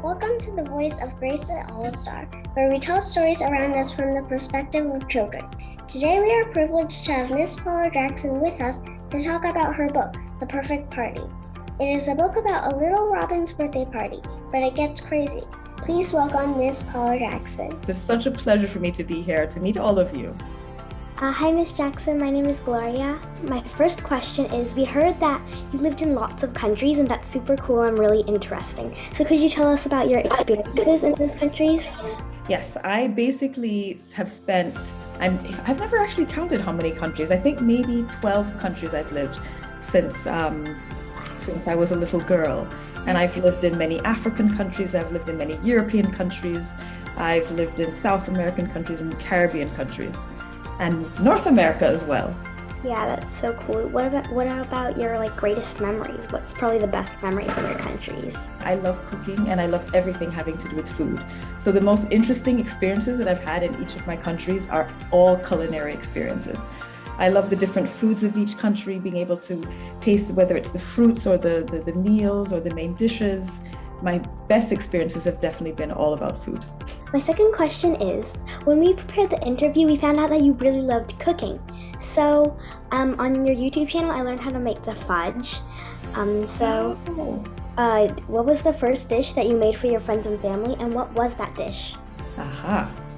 Welcome to the Voice of Grace at All-Star, where we tell stories around us from the perspective of children. Today we are privileged to have Miss Paula Jackson with us to talk about her book, The Perfect Party. It is a book about a little Robin's birthday party, but it gets crazy. Please welcome Miss Paula Jackson. It's such a pleasure for me to be here to meet all of you. Hi, Miss Jackson. My name is Gloria. My first question is, we heard that you lived in lots of countries, and that's super cool and really interesting. So could you tell us about your experiences in those countries? Yes, I basically have spent, I've never actually counted how many countries. I think maybe 12 countries I've lived since I was a little girl. And I've lived in many African countries, I've lived in many European countries, I've lived in South American countries and Caribbean countries, and North America as well. Yeah, that's so cool. What about your greatest memories? What's probably the best memory from your countries? I love cooking and I love everything having to do with food. So the most interesting experiences that I've had in each of my countries are all culinary experiences. I love the different foods of each country, being able to taste whether it's the fruits or the meals or the main dishes. My best experiences have definitely been all about food. My second question is, when we prepared the interview, we found out that you really loved cooking. So on your YouTube channel, I learned how to make the fudge. What was the first dish that you made for your friends and family, and what was that dish?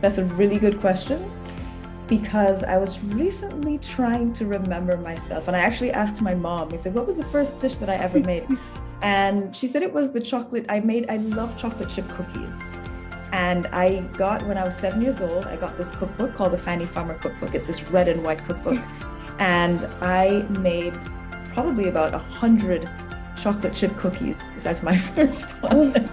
That's a really good question, because I was recently trying to remember myself, and I actually asked my mom. I said, what was the first dish that I ever made? And she said it was the chocolate I made. I love chocolate chip cookies. And when I was 7 years old, I got this cookbook called the Fanny Farmer Cookbook. It's this red and white cookbook. And I made probably about 100 chocolate chip cookies as my first one.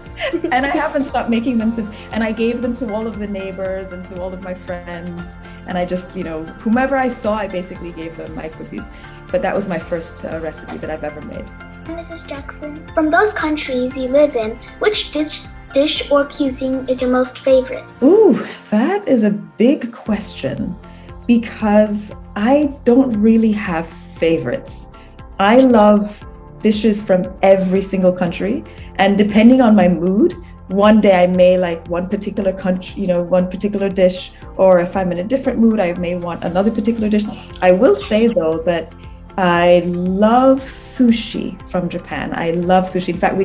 And I haven't stopped making them since. And I gave them to all of the neighbors and to all of my friends. And I just, whomever I saw, I basically gave them my cookies. But that was my first recipe that I've ever made. Mrs. Jackson, from those countries you live in, which dish or cuisine is your most favorite? Ooh, that is a big question, because I don't really have favorites. I love dishes from every single country, and depending on my mood, one day I may like one particular country, one particular dish, or if I'm in a different mood, I may want another particular dish. I will say though that I love sushi from Japan. I love sushi. In fact, I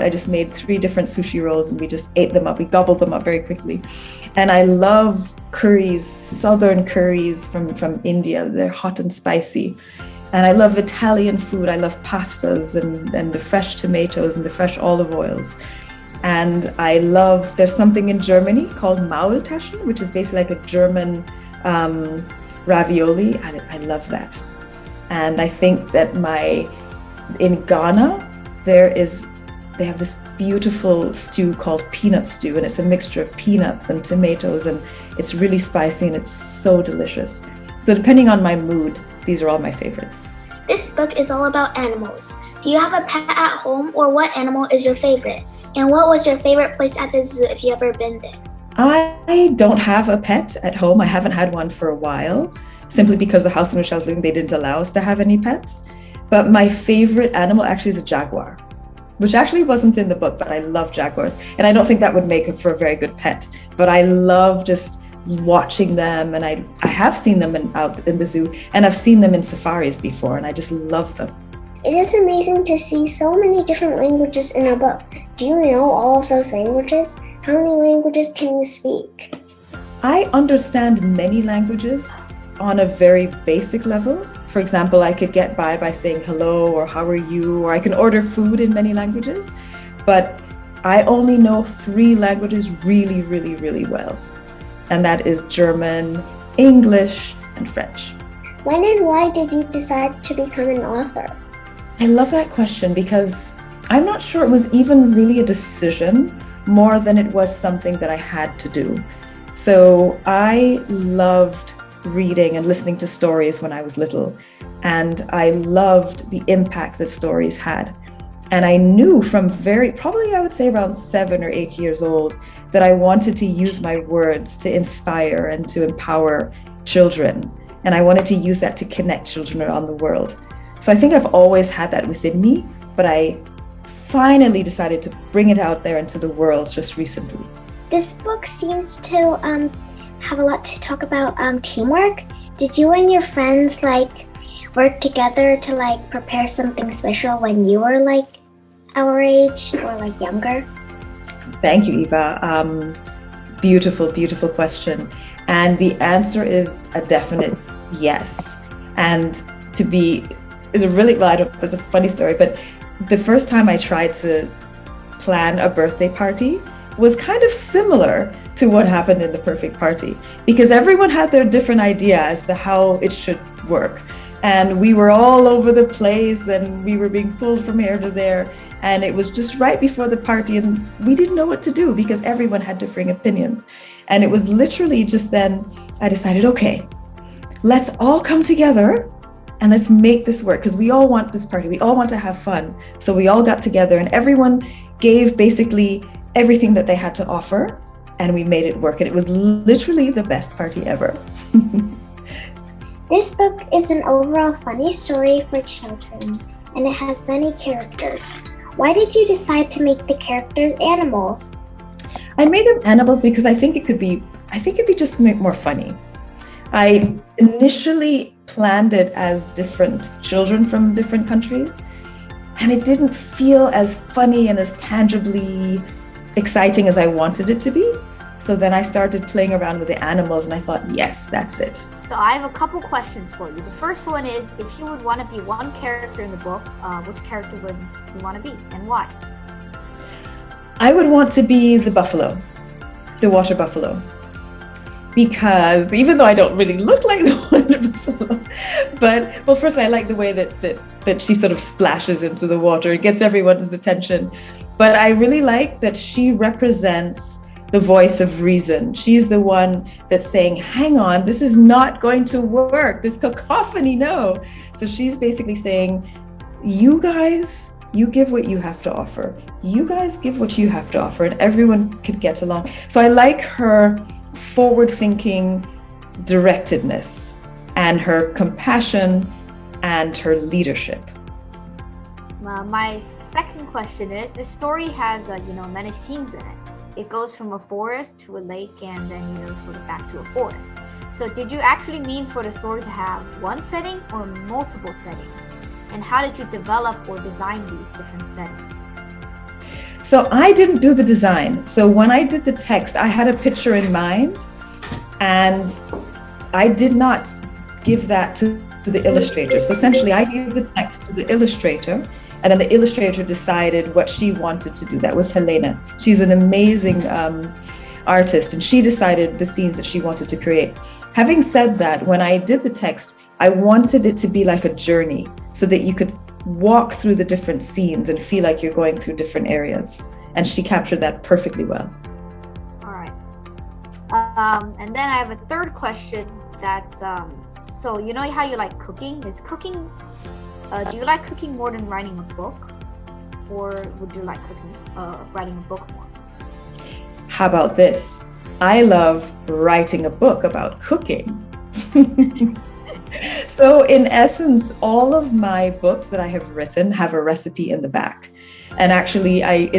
just made 3 different sushi rolls, and we just ate them up. We gobbled them up very quickly. And I love curries, southern curries from India. They're hot and spicy. And I love Italian food. I love pastas and the fresh tomatoes and the fresh olive oils. And there's something in Germany called Maultaschen, which is basically like a German ravioli. I love that. And I think that in Ghana, they have this beautiful stew called peanut stew, and it's a mixture of peanuts and tomatoes, and it's really spicy and it's so delicious. So depending on my mood, these are all my favorites. This book is all about animals. Do you have a pet at home, or what animal is your favorite? And what was your favorite place at the zoo if you've ever been there? I don't have a pet at home. I haven't had one for a while, simply because the house in which I was living, they didn't allow us to have any pets. But my favorite animal actually is a jaguar, which actually wasn't in the book, but I love jaguars. And I don't think that would make it for a very good pet, but I love just watching them. And I have seen them out in the zoo, and I've seen them in safaris before, and I just love them. It is amazing to see so many different languages in a book. Do you know all of those languages? How many languages can you speak? I understand many languages on a very basic level. For example, I could get by saying hello or how are you, or I can order food in many languages. But I only know 3 languages really, really, really well. And that is German, English, and French. When and why did you decide to become an author? I love that question, because I'm not sure it was even really a decision, more than it was something that I had to do. So I loved reading and listening to stories when I was little, and I loved the impact that stories had. And I knew from probably I would say around 7 or 8 years old, that I wanted to use my words to inspire and to empower children. And I wanted to use that to connect children around the world. So I think I've always had that within me, but I finally decided to bring it out there into the world just recently. This book seems to have a lot to talk about teamwork. Did you and your friends work together to prepare something special when you were our age or younger? Thank you, Eva. Beautiful, beautiful question. And the answer is a definite yes. And it's a funny story, but the first time I tried to plan a birthday party was kind of similar to what happened in The Perfect Party, because everyone had their different idea as to how it should work. And we were all over the place and we were being pulled from here to there. And it was just right before the party and we didn't know what to do because everyone had differing opinions. And it was literally just then I decided, okay, let's all come together and let's make this work, because we all want this party. We all want to have fun. So we all got together and everyone gave basically everything that they had to offer, and we made it work. And it was literally the best party ever. This book is an overall funny story for children, and it has many characters. Why did you decide to make the characters animals? I made them animals because I think it could be just more funny. I initially planned it as different children from different countries, and it didn't feel as funny and as tangibly exciting as I wanted it to be. So then I started playing around with the animals and I thought, yes, that's it. So I have a couple questions for you. The first one is, if you would want to be one character in the book, which character would you want to be and why? I would want to be the buffalo, the water buffalo. Because even though I don't really look like the water buffalo, well, first I like the way that she sort of splashes into the water and gets everyone's attention. But I really like that she represents the voice of reason. She's the one that's saying, hang on, this is not going to work. This cacophony, no. So she's basically saying, you guys, you give what you have to offer. You guys give what you have to offer, and everyone could get along. So I like her forward-thinking directedness and her compassion and her leadership. My second question is, this story has many scenes in it. It goes from a forest to a lake and then sort of back to a forest. So did you actually mean for the story to have one setting or multiple settings? And how did you develop or design these different settings? So I didn't do the design. So when I did the text, I had a picture in mind, and I did not give that to the illustrator. So essentially I gave the text to the illustrator, and then the illustrator decided what she wanted to do. That was Helena. She's an amazing artist, and she decided the scenes that she wanted to create. Having said that, when I did the text, I wanted it to be like a journey so that you could walk through the different scenes and feel like you're going through different areas. And she captured that perfectly well. All right. And then I have a third question that's, so you know how you like cooking? Do you like cooking more than writing a book? Or would you like writing a book more? How about this? I love writing a book about cooking. So in essence, all of my books that I have written have a recipe in the back. And actually, I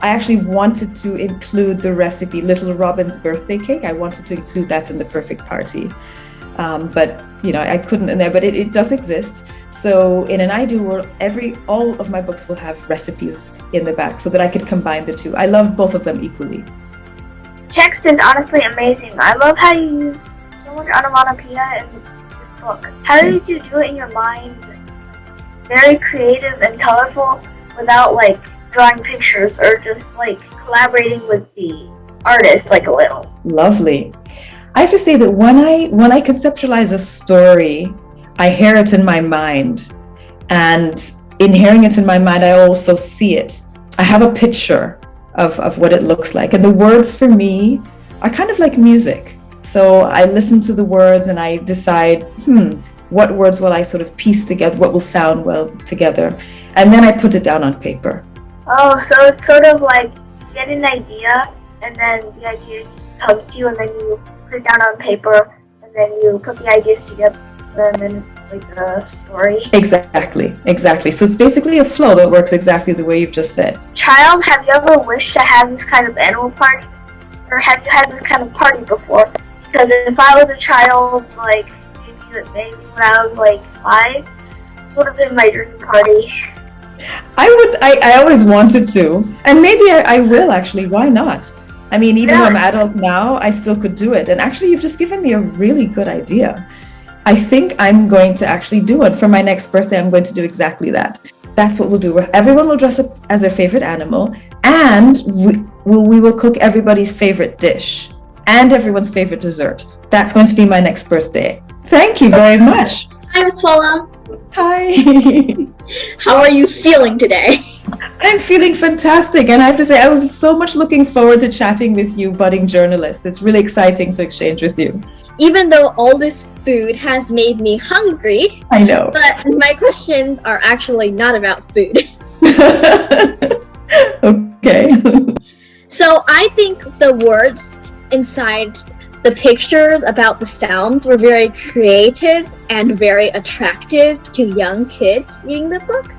actually wanted to include the recipe, Little Robin's birthday cake. I wanted to include that in The Perfect Party. But I couldn't in there, but it does exist. So in an ideal world, all of my books will have recipes in the back so that I could combine the two. I love both of them equally. Text is honestly amazing. I love how you use so much onomatopoeia in this book. How did you do it in your mind? Very creative and colorful without drawing pictures or just collaborating with the artist a little. Lovely. I have to say that when I conceptualize a story, I hear it in my mind. And in hearing it in my mind, I also see it. I have a picture of what it looks like. And the words for me are kind of like music. So I listen to the words and I decide, what words will I sort of piece together? What will sound well together? And then I put it down on paper. Oh, so it's sort of like you get an idea and then the idea just comes to you and then you put it down on paper and then you put the ideas together and then like the story. Exactly. So it's basically a flow that works exactly the way you've just said. Child, have you ever wished to have this kind of animal party? Or have you had this kind of party before? Because if I was a child, like, maybe when I was like 5, this would have been my dream party. I always wanted to, and maybe I will actually. Why not? I mean, even though I'm adult now, I still could do it. And actually, you've just given me a really good idea. I think I'm going to actually do it. For my next birthday, I'm going to do exactly that. That's what we'll do. Everyone will dress up as their favorite animal, and we will cook everybody's favorite dish and everyone's favorite dessert. That's going to be my next birthday. Thank you very much. Hi, Miss Paula. Hi. How are you feeling today? I'm feeling fantastic, and I have to say I was so much looking forward to chatting with you, budding journalist. It's really exciting to exchange with you. Even though all this food has made me hungry, I know. But my questions are actually not about food. Okay. So I think the words inside the pictures about the sounds were very creative and very attractive to young kids reading the book.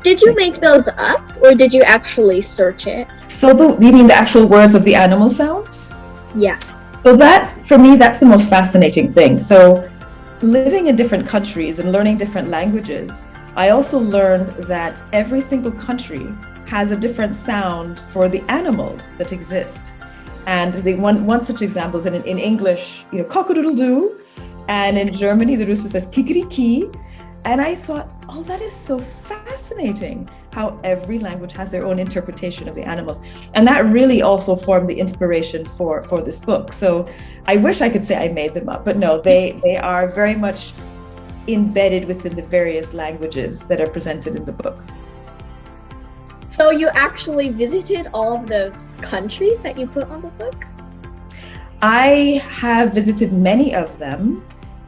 Did you make those up, or did you actually search it? So you mean the actual words of the animal sounds? Yeah. So for me, that's the most fascinating thing. So living in different countries and learning different languages, I also learned that every single country has a different sound for the animals that exist. And one such example is in English, cock-a-doodle-doo, and in Germany, the rooster says kikeriki. And I thought, oh, that is so fascinating, how every language has their own interpretation of the animals. And that really also formed the inspiration for this book. So I wish I could say I made them up, but no, they are very much embedded within the various languages that are presented in the book. So you actually visited all of those countries that you put on the book? I have visited many of them.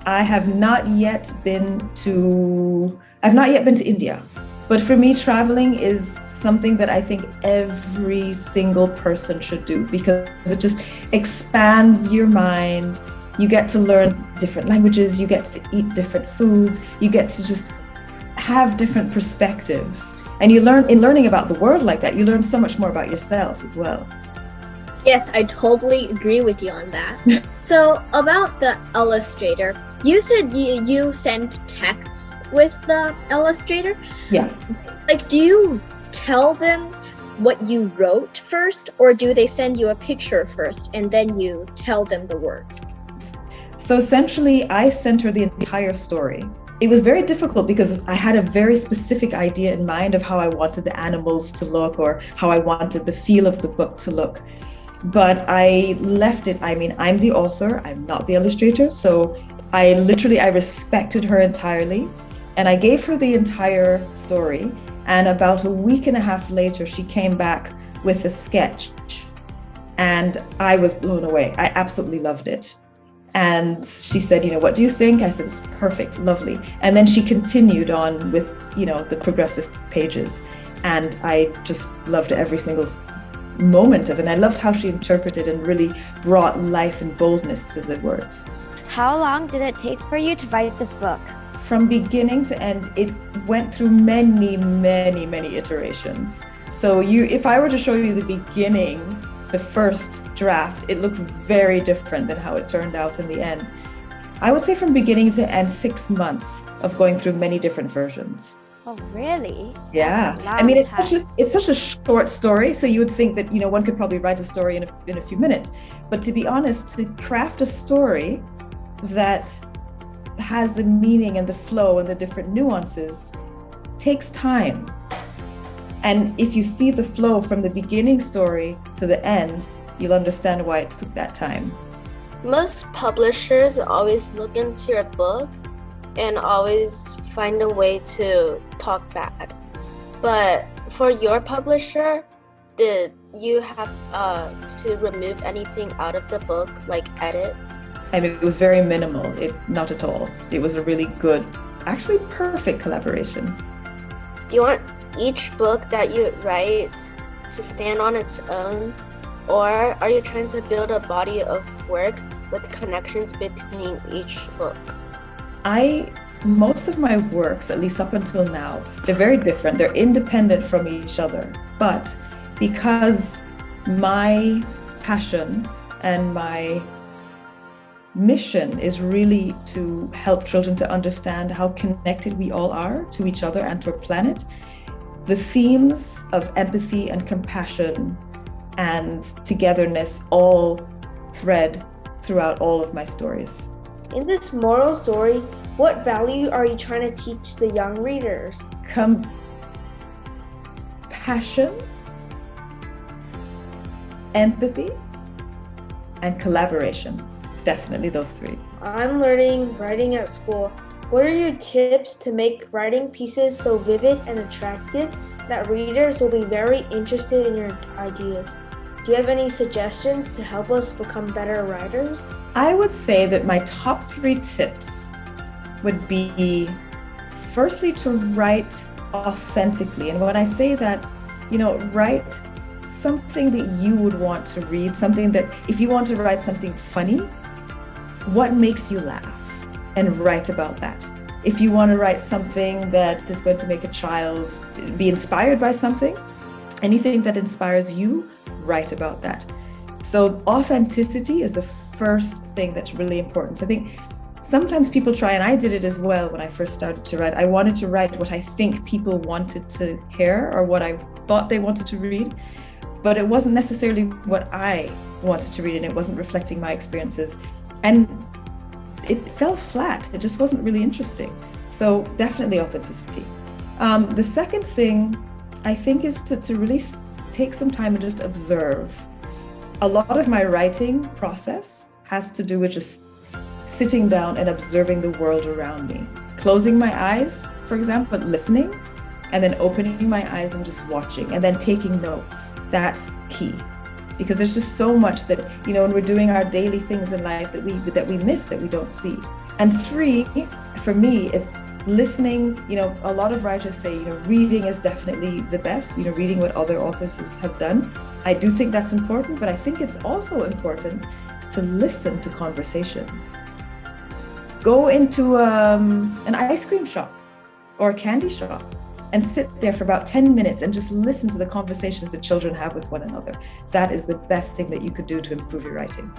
I have not yet been to India. But for me, traveling is something that I think every single person should do, because it just expands your mind. You get to learn different languages, you get to eat different foods, you get to just have different perspectives. And in learning about the world like that, you learn so much more about yourself as well. Yes, I totally agree with you on that. So about the illustrator, you said you sent texts with the illustrator? Yes. Like, do you tell them what you wrote first, or do they send you a picture first and then you tell them the words? So essentially, I sent her the entire story. It was very difficult because I had a very specific idea in mind of how I wanted the animals to look, or how I wanted the feel of the book to look. But I left it, I'm the author, I'm not the illustrator. So I respected her entirely, and I gave her the entire story. And about a week and a half later, she came back with a sketch, and I was blown away. I absolutely loved it. And she said, what do you think? I said, it's perfect, lovely. And then she continued on with, the progressive pages. And I just loved every single moment of it. And I loved how she interpreted and really brought life and boldness to the words. How long did it take for you to write this book? From beginning to end, it went through many, many, many iterations. So if I were to show you the beginning, the first draft, it looks very different than how it turned out in the end. I would say from beginning to end, 6 months of going through many different versions. Oh, really? Yeah. It's such a short story, so you would think that, one could probably write a story in a few minutes. But to be honest, to craft a story that has the meaning and the flow and the different nuances takes time. And if you see the flow from the beginning story to the end, you'll understand why it took that time. Most publishers always look into your book and always find a way to talk bad. But for your publisher, did you have to remove anything out of the book, like edit? It was very minimal, not at all. It was a really good, actually perfect collaboration. Do you want each book that you write to stand on its own, or are you trying to build a body of work with connections between each book? I most of my works, at least up until now, they're very different. They're independent from each other. But because my passion and my mission is really to help children to understand how connected we all are to each other and to our planet, the themes of empathy and compassion and togetherness all thread throughout all of my stories. In this moral story, what value are you trying to teach the young readers? Passion, empathy, and collaboration. Definitely those three. I'm learning writing at school. What are your tips to make writing pieces so vivid and attractive that readers will be very interested in your ideas? Do you have any suggestions to help us become better writers? I would say that my top 3 tips would be, firstly, to write authentically. And when I say that, write something that you would want to read, something that, if you want to write something funny, what makes you laugh? And write about that. If you want to write something that is going to make a child be inspired by something, anything that inspires you, write about that. So authenticity is the first thing that's really important. I think sometimes people try, and I did it as well when I first started to write. I wanted to write what I think people wanted to hear or what I thought they wanted to read, but it wasn't necessarily what I wanted to read, and it wasn't reflecting my experiences. And it fell flat. It just wasn't really interesting. So definitely authenticity. The second thing I think is to really take some time and just observe. A lot of my writing process has to do with just sitting down and observing the world around me. Closing my eyes, for example, but listening, and then opening my eyes and just watching, and then taking notes. That's key. Because there's just so much that, when we're doing our daily things in life that we miss, that we don't see. And 3, for me, it's listening. A lot of writers say, reading is definitely the best, reading what other authors have done. I do think that's important, but I think it's also important to listen to conversations. Go into an ice cream shop or a candy shop and sit there for about 10 minutes and just listen to the conversations that children have with one another. That is the best thing that you could do to improve your writing.